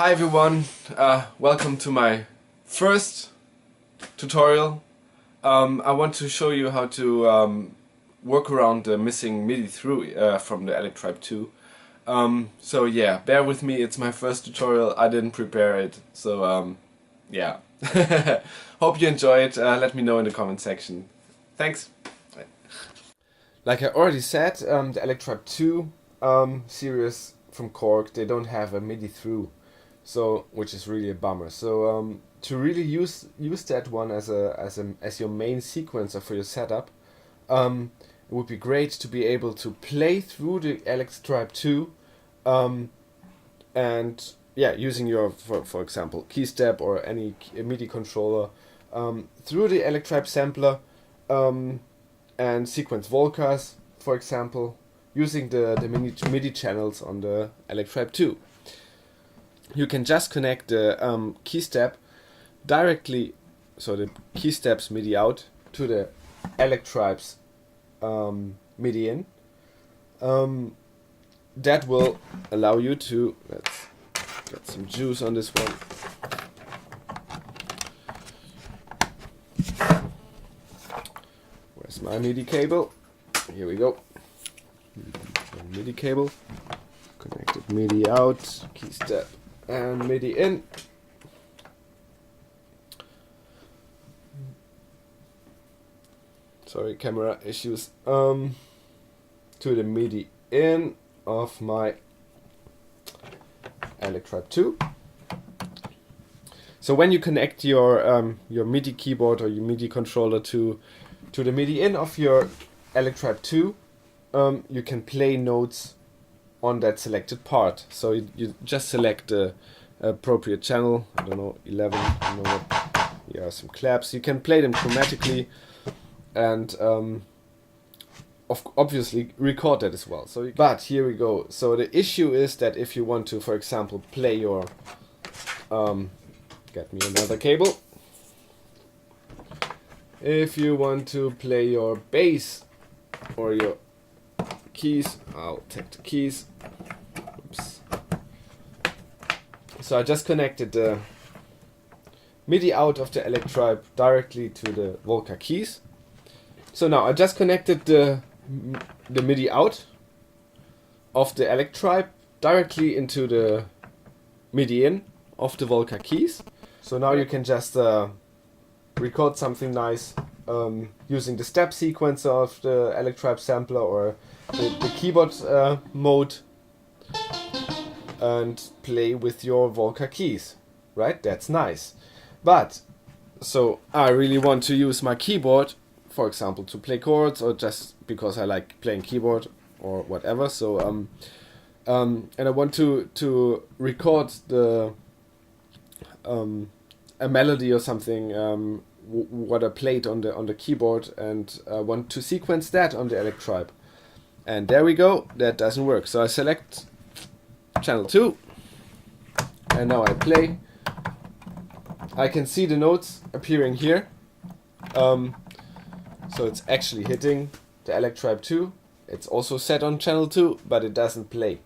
Hi everyone, welcome to my first tutorial. I want to show you how to work around the missing MIDI through from the Electribe2. So yeah, bear with me, it's my first tutorial, I didn't prepare it, so yeah. Hope you enjoy it, let me know in the comment section. Thanks! Like I already said, the Electribe2 series from Korg, they don't have a MIDI through. So, which is really a bummer. So to really use that one as your main sequencer for your setup, it would be great to be able to play through the Electribe2, and yeah, using your for example key step or any MIDI controller through the Electribe sampler, and sequence Volcas, for example, using the MIDI channels on the Electribe2. You can just connect the key step directly, so the key steps MIDI out to the Electribe's MIDI in. That will allow you to, let's get some juice on this one. Where's my MIDI cable? Here we go. MIDI cable, connected MIDI out, key step and MIDI in. Sorry, camera issues. To the MIDI in of my Electribe2. So when you connect your MIDI keyboard or your MIDI controller to the MIDI in of your Electribe2, you can play notes on that selected part. So you just select the appropriate channel, I don't know, 11, I don't know what, here are some claps. You can play them chromatically and obviously record that as well. So but here we go. So the issue is that if you want to, for example, play your get me another cable. If you want to play your bass or your keys, I'll take the keys. Oops. So I just connected the MIDI out of the Electribe directly to the Volca keys. So now I just connected the MIDI out of the Electribe directly into the MIDI in of the Volca keys. So now you can just record something nice using the step sequencer of the Electribe sampler or the keyboard mode, and play with your Volca keys, right? That's nice. But so I really want to use my keyboard, for example, to play chords, or just because I like playing keyboard or whatever. So and I want to record the a melody or something, what I played on the keyboard, and I want to sequence that on the Electribe. And there we go, that doesn't work. So I select channel 2, and now I play. I can see the notes appearing here. So it's actually hitting the Electribe2. It's also set on channel 2, but it doesn't play.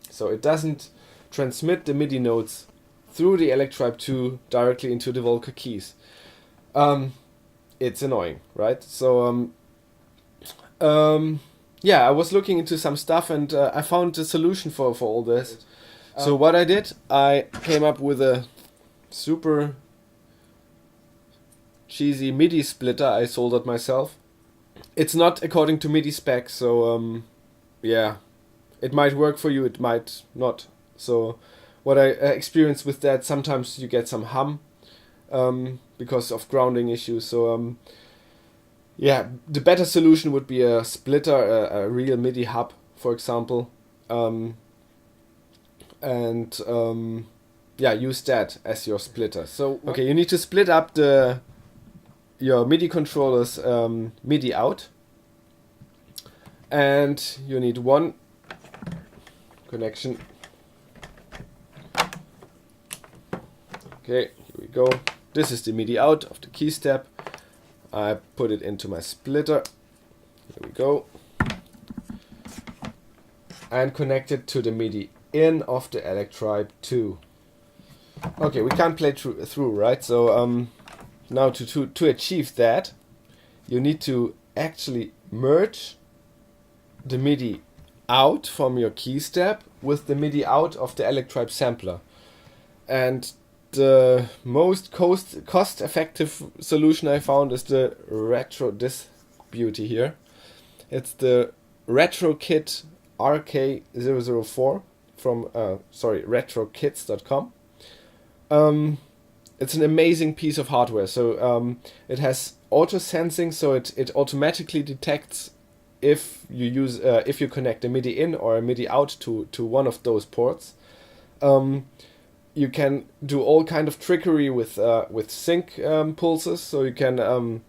So it doesn't transmit the MIDI notes through the Electribe2 directly into the Volca keys. It's annoying, right? So yeah, I was looking into some stuff, and I found a solution for all this. So what I did, I came up with a super cheesy MIDI splitter I soldered myself. It's not according to MIDI spec, so yeah, it might work for you, it might not. So what I experienced with that, sometimes you get some hum because of grounding issues. So yeah, the better solution would be a splitter, a real MIDI hub, for example, and yeah, use that as your splitter. So okay, you need to split up your MIDI controller's MIDI out, and you need one connection. Okay, here we go. This is the MIDI out of the key step. I put it into my splitter. Here we go. And connect it to the MIDI in of the Electribe2. Okay, we can't play through, right? So now to achieve that, you need to actually merge the MIDI out from your key step with the MIDI out of the Electribe sampler. And the most cost-effective solution I found is the this beauty here. It's the RetroKit RK-004 from RetroKits.com. It's an amazing piece of hardware. So it has auto sensing, so it automatically detects if you use if you connect a MIDI in or a MIDI out to one of those ports. You can do all kind of trickery with sync pulses. So you can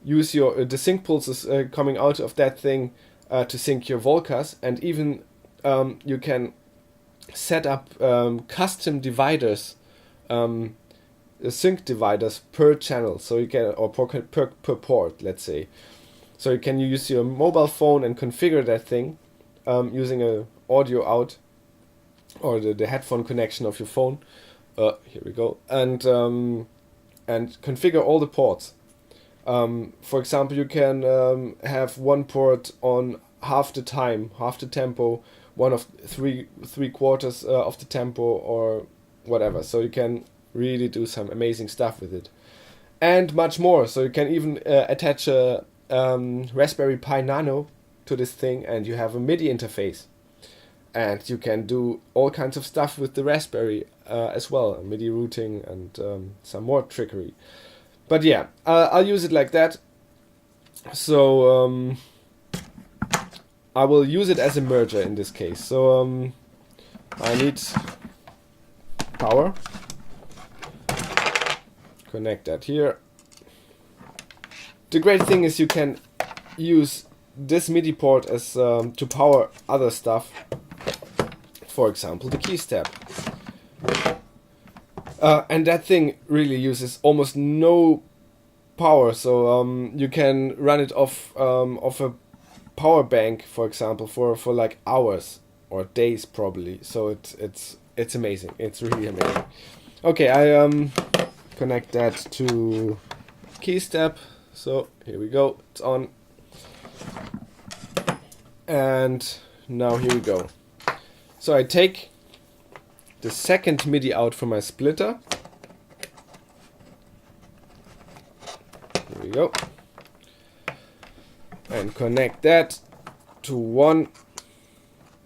use the sync pulses coming out of that thing to sync your Volcas, and even you can set up custom dividers, sync dividers per channel. So you can, or per port, let's say. So you can use your mobile phone and configure that thing using a audio out or the headphone connection of your phone. Here we go, and configure all the ports. For example, you can have one port on half the time, half the tempo, one of three quarters of the tempo, or whatever. So you can really do some amazing stuff with it, and much more. So you can even attach a Raspberry Pi Nano to this thing, and you have a MIDI interface, and you can do all kinds of stuff with the Raspberry as well, MIDI routing and some more trickery. But yeah, I'll use it like that. So I will use it as a merger in this case. So I need power. Connect that here. The great thing is you can use this MIDI port as to power other stuff. For example, the key step. And that thing really uses almost no power, so you can run it off a power bank, for example, for like hours or days probably. So it's amazing. It's really amazing. Okay, I connect that to key step. So here we go. It's on. And now here we go. So I take the second MIDI out from my splitter. Here we go. And connect that to one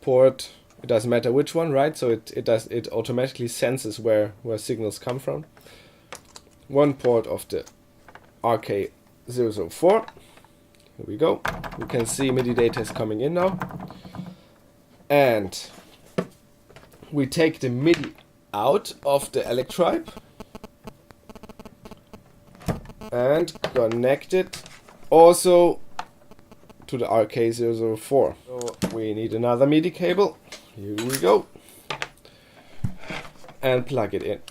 port. It doesn't matter which one, right? So it automatically senses where signals come from. One port of the RK-004. Here we go. You can see MIDI data is coming in now. And we take the MIDI out of the Electribe and connect it also to the RK-004. So we need another MIDI cable. Here we go. And plug it in.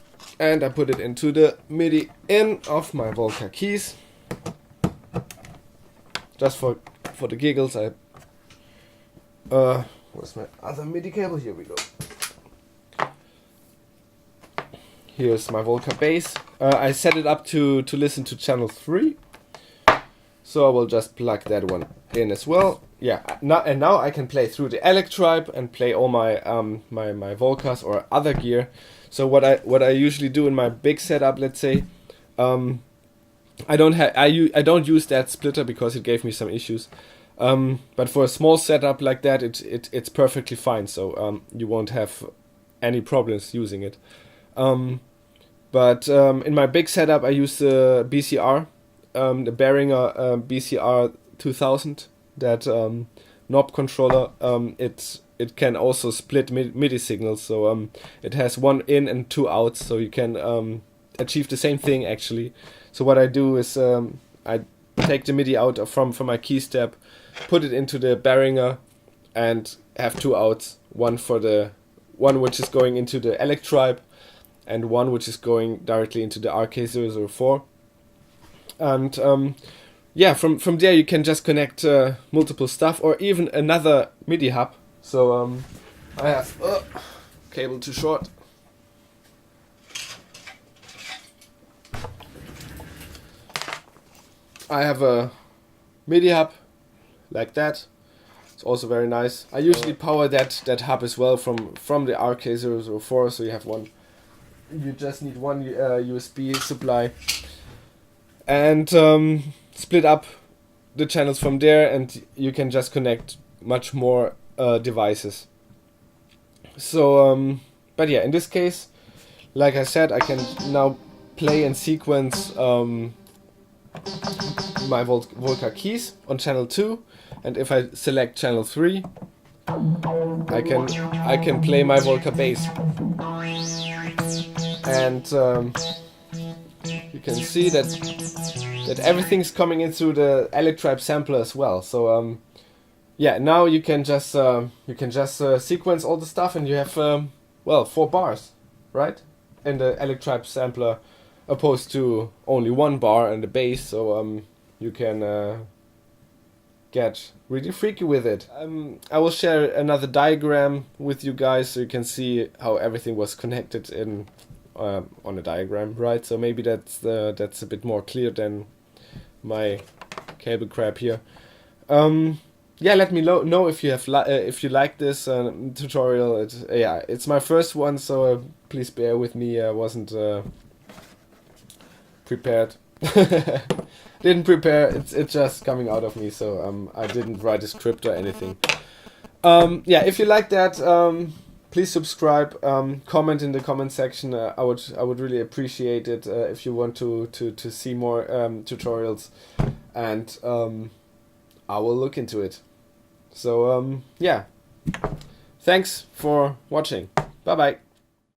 And I put it into the MIDI in of my Volca keys. Just for the giggles, where's my other MIDI cable? Here we go. Here's my Volca bass. I set it up to listen to channel 3. So I will just plug that one in as well. Yeah, now I can play through the Electribe and play all my my Volcas or other gear. So what I usually do in my big setup, let's say, I don't use that splitter because it gave me some issues. But for a small setup like that, it's perfectly fine. So you won't have any problems using it. But in my big setup, I use the BCR, the Behringer BCR 2000. That knob controller. It can also split MIDI signals. So it has one in and two outs. So you can achieve the same thing actually. So what I do is I take the MIDI out from my key step, put it into the Behringer, and have two outs. One for the one which is going into the Electribe, and one which is going directly into the RK-004. And yeah, from there you can just connect multiple stuff or even another MIDI hub. So I have cable too short. I have a MIDI hub like that. It's also very nice. I usually power that hub as well from the RK-004, so you have one. You just need one USB supply, and split up the channels from there, and you can just connect much more devices. So, but yeah, in this case, like I said, I can now play and sequence my Volca keys on channel 2, and if I select channel 3, I can play my Volca bass, and you can see that everything's coming in through the Electribe sampler as well. So yeah, now you can just sequence all the stuff, and you have well, 4 bars, right, in the Electribe sampler, opposed to only 1 bar in the bass. So you can get really freaky with it. I will share another diagram with you guys so you can see how everything was connected in on a diagram, right? So maybe that's a bit more clear than my cable crap here. Yeah, let me know if you have if you like this tutorial. Yeah, it's my first one, so please bear with me. I wasn't prepared. Didn't prepare. It's just coming out of me. So I didn't write a script or anything. Yeah, if you like that, please subscribe. Comment in the comment section. I would really appreciate it if you want to see more tutorials, and I will look into it. So yeah, thanks for watching. Bye bye.